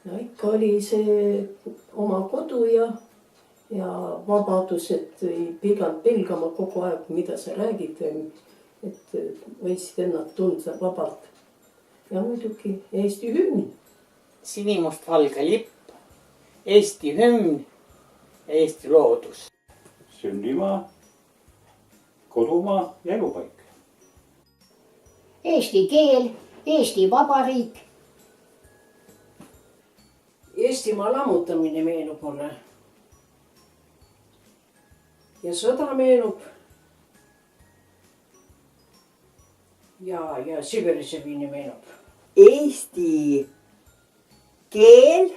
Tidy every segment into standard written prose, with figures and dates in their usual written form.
no ikka oli see oma kodu ja vabadus, et ei pidanud pelgama kogu aeg, mida sa räägid, et võisid ennast tunda vabalt. Ja muidugi Eesti hümn. Sinimustvalge lipp, Eesti hümn ja Eesti loodus. Sünnimaa, kodumaa ja elupaik. Eesti keel, Eesti Vabariik. Eestimaa lammutamine meenub mulle. Ja sõda meenub. Ja Siberise viini meenub. Eesti keel,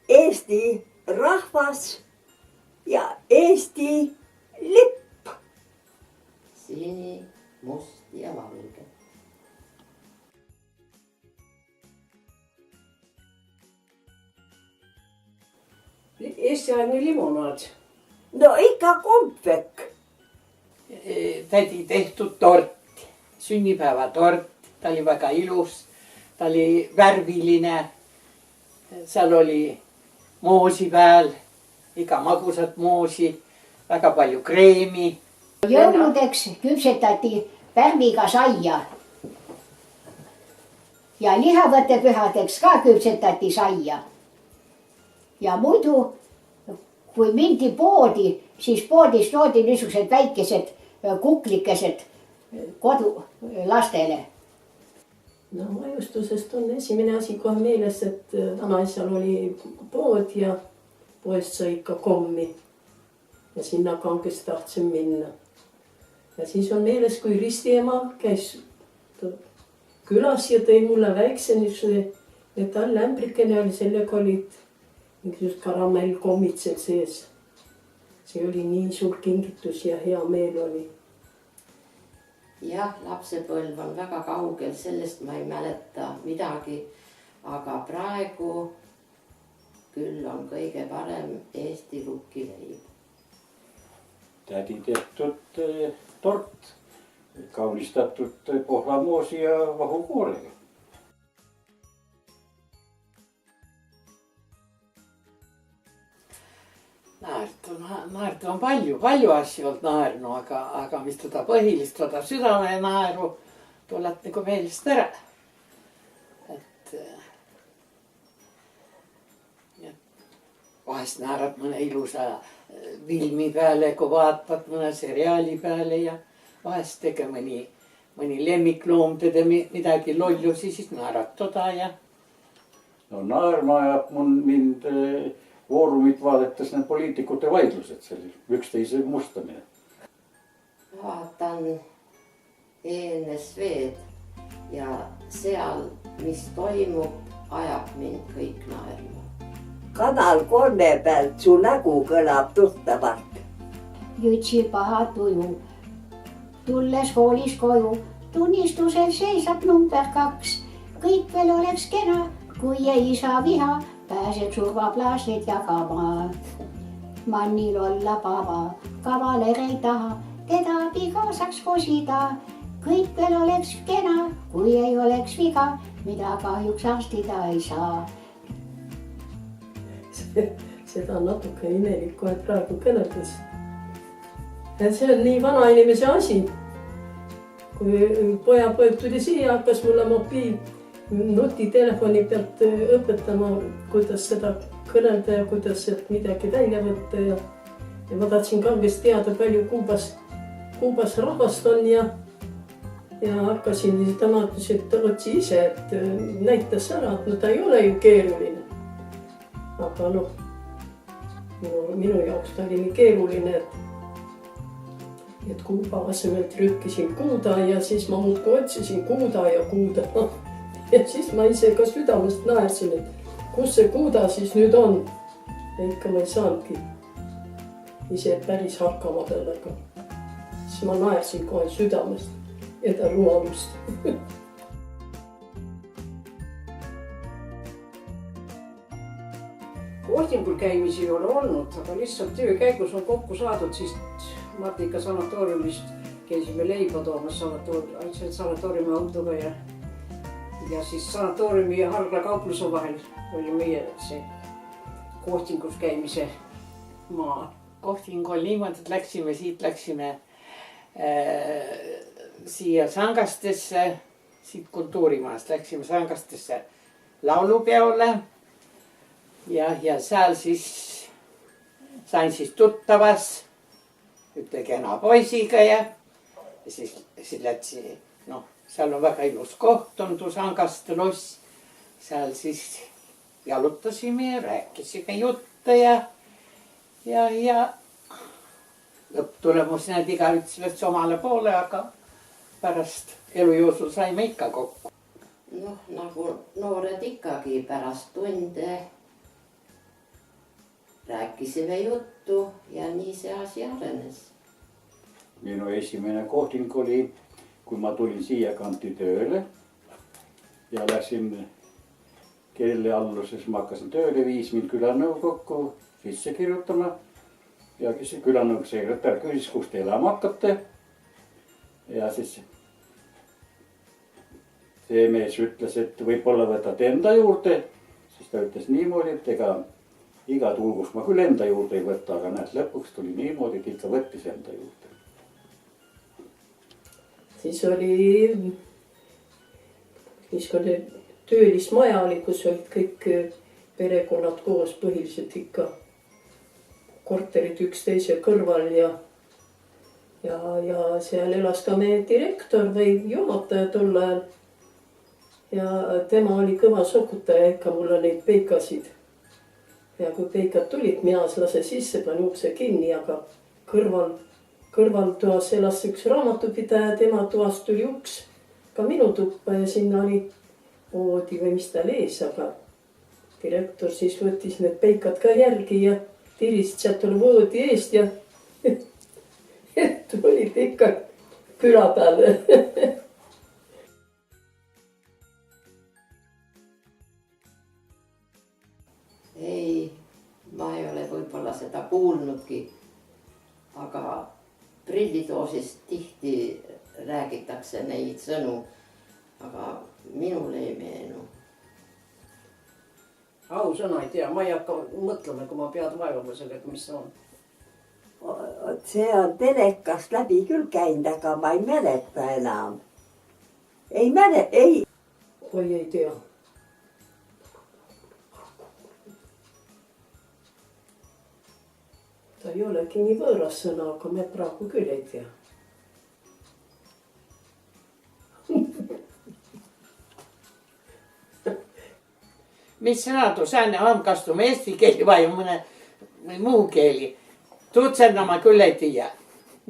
Eesti rahvas ja Eesti lipp. Sini, must ja valge. Eesti-aegne limonaad. No ikka kompvek. Tädi tehtud tort, sünnipäevatort, ta oli väga ilus, ta oli värviline. Seal oli moosi peal, iga magusat moosi, väga palju kreemi. Jõuludeks küpsetati pärmiga saia. Ja lihavõttepühadeks ka küpsetati saia. Ja muidu, kui mindi poodi, siis poodis toodi niisugused väikesed kuklikesed kodu lastele. No majustusest on esimene asi kohe meeles, et vanaisal oli pood ja poest sai ikka kommi. Ja sinna kangesti tahtsin minna. Ja siis on meeles, kui ristiema käis külas ja tõi mulle väikse niisuguse metallämbrikene oli, sellega olid mingisugused karamellkommitsed sees. See oli nii suur kingitus ja hea meel oli. Jah, lapsepõlv on väga kaugel, sellest ma ei mäleta midagi, aga praegu küll on kõige parem Eesti rukkileib. Tädi tehtud tort, kaunistatud pohlamoosi ja vahukoorega. Naertu on palju asju olnud naernu, aga mis teda põhilist, teda südame naeru tuleb nagu meelest ära. Et vahest naerad mõne ilusa filmi peale, kui vaatad mõne seriaali peale ja vahest tege mõni lemmikloom teda midagi lollusi, siis naerad toda ja. No naerma ajab mind Foorumit vaadates need poliitikute vaidlused, üksteise mustamine. Vaatan ENSV-d ja seal, mis toimub, ajab mind kõik naerma. Kanal 3 pealt su nägu kõlab tuttavalt. Jütsi paha tuju. Tulles koolis koju, tunnistusel seisab number 2. Kõik veel oleks kena, kui ei saa viha. Pääsed survaplaasid jagama. Mannil olla pava, kavaler ei taha, teda abikaasaks kosida. Kõik veel oleks kena, kui ei oleks viga, mida kahjuks arstida ei saa. Seda on natuke imelik kohe praegu kõnetas. See on nii vana inimese asi. Kui pojapoeg tuli siia, hakkas mulle nutitelefoni pealt õpetama, kuidas seda kõnelda ja kuidas sealt midagi välja võtta. Ja ma tahtsin kangesti teada, palju Kuubas rahvast on ja hakkasin tema ütles, et otsi ise, et näitas ära, et no ta ei ole ju keeruline. Aga noh, minu jaoks ta oli nii keeruline, et Kuuba asemel trükkisin Kuuda ja siis ma muudkui otsisin Kuuda ja Kuuda. Ja siis ma ise ka südamest naersin, et kus see Kuuda siis nüüd on. Ja ikka ma ei saanudki ise päris hakkama pealega. Siis ma naersin kohe südamest ja ta rumalust. Kohdingul käimisi ei ole olnud, aga lihtsalt töö käigus on kokku saadud, siis Martika sanatooriumist käisime leiba toomas sanatooriumi autoga ja Ja siis sanatooriumi ja Hargla kaupluse vahel oli meie see kohtingus käimise maa. Kohting oli niimoodi, et läksime siia Sangastesse, siit kultuurimaast läksime Sangastesse laulupeole ja seal siis sain siis tuttavas ütle kena poisiga ja siis lätsi, noh, seal on väga ilus koht, on tuu Sangaste loss. Seal siis jalutasime ja rääkisime jutte ja lõpptulemus need igaüks läks omale poole, aga pärast elujoosul saime ikka kokku. Noh, nagu noored ikkagi pärast tunde rääkisime juttu ja nii see asi arenes. Minu esimene kohting oli, kui ma tulin siia kanti tööle ja läksin kelle alluses, ma hakkasin tööle, viis mind külanõukokku sisse kirjutama ja külanõukogu sekretär küsis, kus te elama hakkate. Ja siis see mees ütles, et võib-olla võtate enda juurde, siis ta ütles niimoodi, et ega iga tulgus ma küll enda juurde ei võta, aga näed, lõpuks tuli niimoodi, et ikka võttis enda juurde. Siis oli niisugune töölismaja oli, kus olid kõik perekonnad koos, põhiliselt ikka korterid üksteise kõrval ja seal elas ka meie direktor või juhataja tol ajal. Ja tema oli kõva sokutaja ikka mulle neid peikasid. Ja kui peikad tulid, mina lase sisse, pani ukse kinni, aga kõrval toas elas üks raamatupidaja, tema toast tuli uks ka minu tuppa ja sinna oli voodi või mis tal ees, aga direktor siis võttis need peikad ka järgi ja tiris sealt voodi eest ja tulid ikka küla peale. Ei, ma ei ole võib-olla seda kuulnudki, aga prillitoosist tihti räägitakse neid sõnu, aga minule ei meenu. Ausõna ei tea, ma ei hakka mõtlema, kui ma pead vaevama sellega, mis see on. See on telekast läbi küll käinud, aga ma ei mäleta enam. Ei. Oi ei tea. Ta ei olegi nii võõras sõna, aga me praegu küll ei tea. Mis sõna tuu sääne on, kas tuu eesti keeli vai mõne muu keeli? Tuutsen ma küll ei tiia.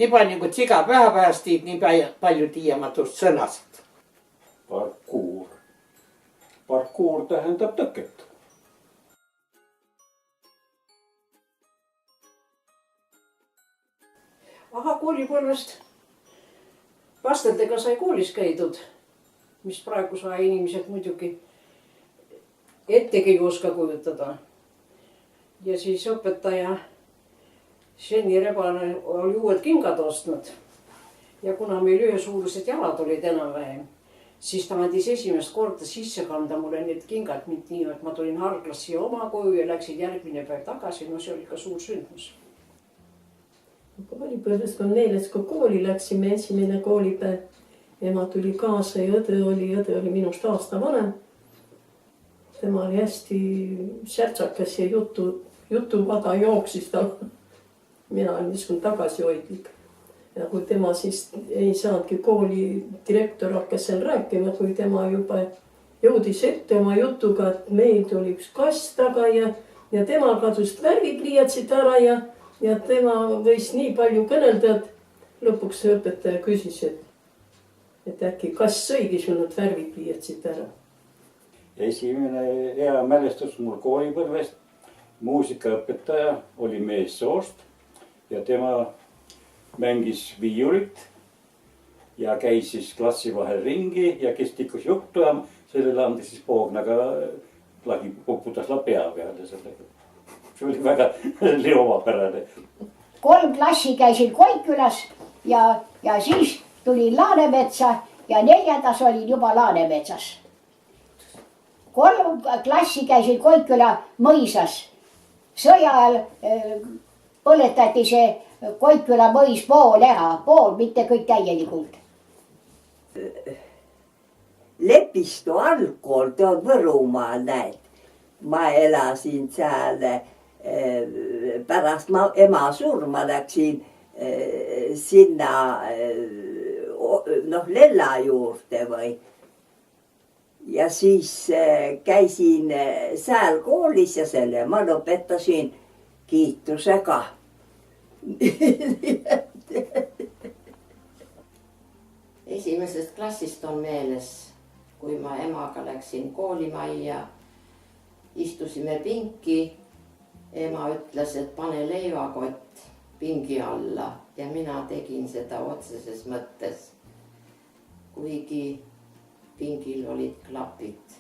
Nii palju kui tsiga pühapäevast tiid, nii palju tiia ma tuust sõnast. Parkuur. Parkuur tähendab tõket. Aha, koolipõlvest vasteltega sai koolis käidud, mis praegu sai inimesed muidugi ettegi ei oska kujutada. Ja siis õpetaja Šeni Rebane oli uued kingad ostnud. Ja kuna meil ühesuurused jalad olid enam-vähem, siis ta andis esimest korda sisse kanda mulle need kingad nii, et ma tulin Harglas siia oma koju ja läksid järgmine päev tagasi. No see oli ka suur sündmus. Koolipõlvest on neeles, kui kooli läksime esimene koolipäev. Ema tuli kaasa ja õde oli minust aasta vanem. Tema oli hästi särtsakas ja jutuvada jooksis ta. Mina olin niisugune tagasihoidlik. Ja kui tema siis ei saanudki kooli, direktor hakkas seal rääkima, kui tema juba jõudis ette oma jutuga, et meil tuli üks kast taga ja tema kadus värvipliiatsid ära ja tema võis nii palju kõnelda, et lõpuks õpetaja küsis, et äkki kas sõigi sul need värvipliiatsid ära. Esimene hea mälestus mul koolipõlvest. Muusikaõpetaja oli meessoost ja tema mängis viiulit ja käis siis klassi vahel ringi ja kes tikkus juttu ja sellele andis siis poognaga lagi puputas la pea peale sellega. See oli väga omapärane. 3 klassi käisin Koikkülas ja siis tulin Laanemetsa ja 4. olin juba Laanemetsas. 3 klassi käisin Koikküla mõisas. Sõja ajal põletati see Koikküla mõis pool ära, pool, mitte kõik täielikult. Lepistu algkool, see on Võrumaal, näed. Ma elasin seal, pärast ema surma läksin sinna Lella juurde või. Ja siis käisin seal koolis ja selle ma lõpetasin kiitusega. Esimesest klassist on meeles, kui ma emaga läksin koolimajja, istusime pinki. Ema ütles, et pane leivakott pingi alla ja mina tegin seda otseses mõttes. Kuigi pingil olid klapid.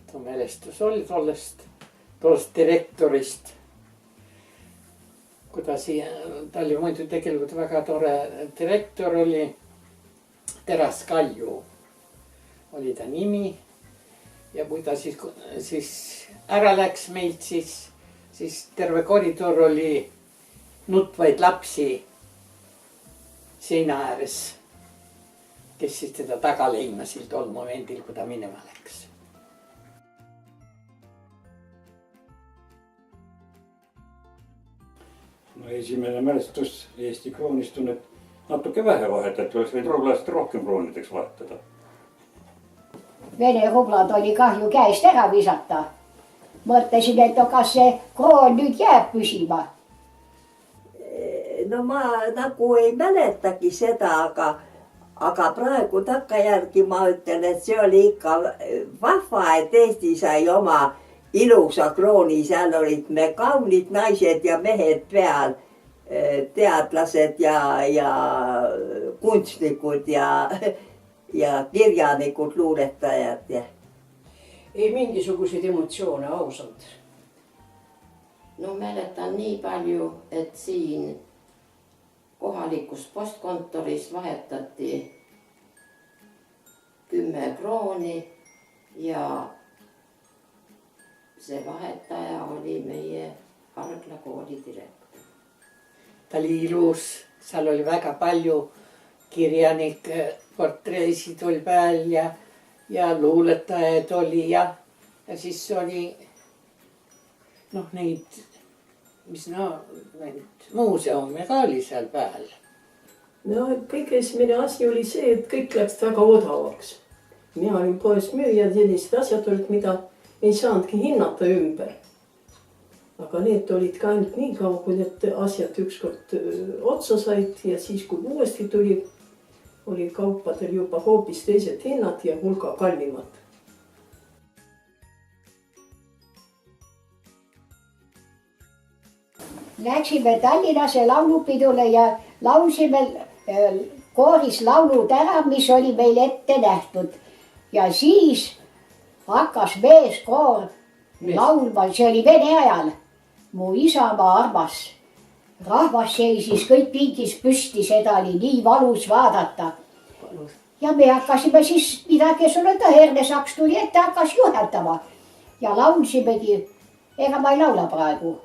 Ta mälestus oli tollest direktorist. Ta oli muidu tegelikult väga tore direktor oli. Teras Kalju oli ta nimi. Ja kui ta siis ära läks meilt, siis terve koridor oli nutvaid lapsi seina ääres, kes siis teda taga leimasid tol momendil, kui ta minema läks. No esimene mälestus Eesti kroonist on, et natuke vähe vahetati, oleks võinud rublasid rohkem kroonideks vahetada. Vene rublad oli kahju käest ära visata. Mõtlesin, et kas see kroon nüüd jääb püsima. No ma nagu ei mäletagi seda, aga praegu takkajärgi ma ütlen, et see oli ikka vahva, et Eesti sai oma ilusa krooni. Seal olid me kaunid naised ja mehed peal, teadlased ja kunstnikud ja kirjanikud, luuletajad. Ei mingisuguseid emotsioone, ausalt. No mäletan nii palju, et siin kohalikus postkontoris vahetati 10 krooni ja see vahetaja oli meie Hargla kooli direktor. Ta oli ilus, seal oli väga palju kirjanike portreesid oli peal ja luuletajaid oli ja siis oli neid, muuseumi ka oli seal peal. No kõik esimene asi oli see, et kõik läks väga odavaks. Mina olin poes müüja, sellised asjad olid, mida ei saanudki hinnata ümber. Aga need olid ka ainult nii kaua, kui need asjad ükskord otsa said ja siis, kui uuesti tuli, oli kaupadel juba hoopis teised hinnad ja hulga kallimad. Läksime Tallinnasse laulupidule ja laulsime kooris laulud ära, mis oli meil ette nähtud. Ja siis hakkas meeskoor laulma, see oli Vene ajal. Mu isamaa armas. Rahvas seisis kõik pingis püsti, seda oli nii valus vaadata. Ja me hakkasime siis midagi sõnada, Herne Saks tuli ette, hakkas juhendama. Ja laulsimegi, ega ma ei laula praegu.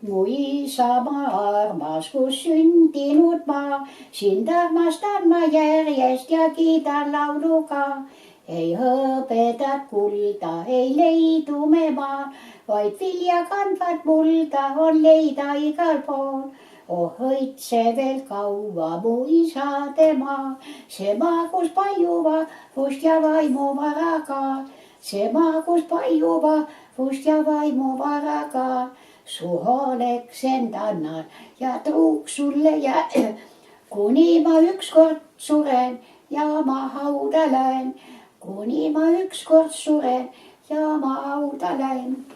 Mu isamaa armas, kus sündinud ma, sind armastan ma järjest ja kiidan lauluga. Ei hõbedat kulda, ei leidu me maal, vaid vilja kandvat mulda on leida igal pool. Oh õitse veel kaua mu isade maa, see maa, kus pajuva vust ja vaimu varaga. See maa, kus pajuva vust ja vaimu varaga. Su hooleks end annan ja truuks sulle jää, kuni ma ükskord suren ja ma hauda lähen. Kuni ma ükskord suren ja ma hauda lähen.